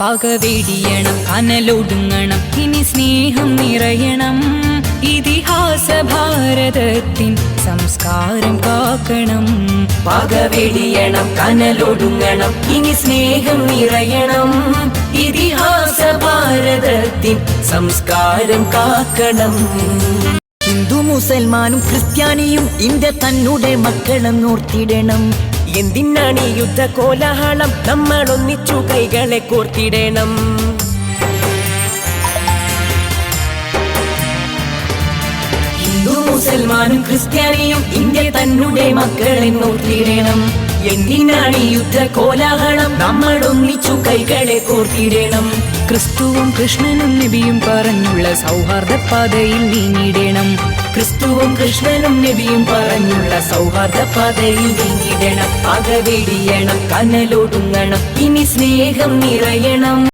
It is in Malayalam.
പകവെടിയണം കനലൊടുങ്ങണം ഇനി സ്നേഹം നിറയണം ഇതിഹാസ ഭാരതത്തിൻ സംസ്കാരം കാക്കണം പകവെടിയണം കനലൊടുങ്ങണം ഇനി സ്നേഹം നിറയണം ഇതിഹാസ ഭാരതത്തിൻ സംസ്കാരം കാക്കണം ഹിന്ദു മുസൽമാനും ക്രിസ്ത്യാനിയും ഇന്ത്യ തന്നെ മക്കളെന്നോർത്തിടണം എന്തിനാണ് ഈ യുദ്ധ കോലാഹലം നമ്മൾ ഒന്നിച്ചു കൈകളെ കോർത്തിടണം ഹിന്ദു മുസൽമാനും ക്രിസ്ത്യാനിയും ഇന്ത്യ തന്നെ മക്കളെന്നോർത്തിടണം എന്തിനാണ് ഈ യുദ്ധ കോലാഹലം നമ്മൾ ഒന്നിച്ചു കൈകളെ കോർത്തിടണം ക്രിസ്തുവും കൃഷ്ണനും നബിയും പറഞ്ഞുള്ള സൗഹാർദ്ദ പാതയിൽ നീങ്ങിടണം ക്രിസ്തുവും കൃഷ്ണനും നബിയും പറഞ്ഞുള്ള സൗഹാർദ്ദ പാതയിൽ നീങ്ങിടണം പകവെടിയണം കനലൊടുങ്ങണം ഇനി സ്നേഹം നിറയണം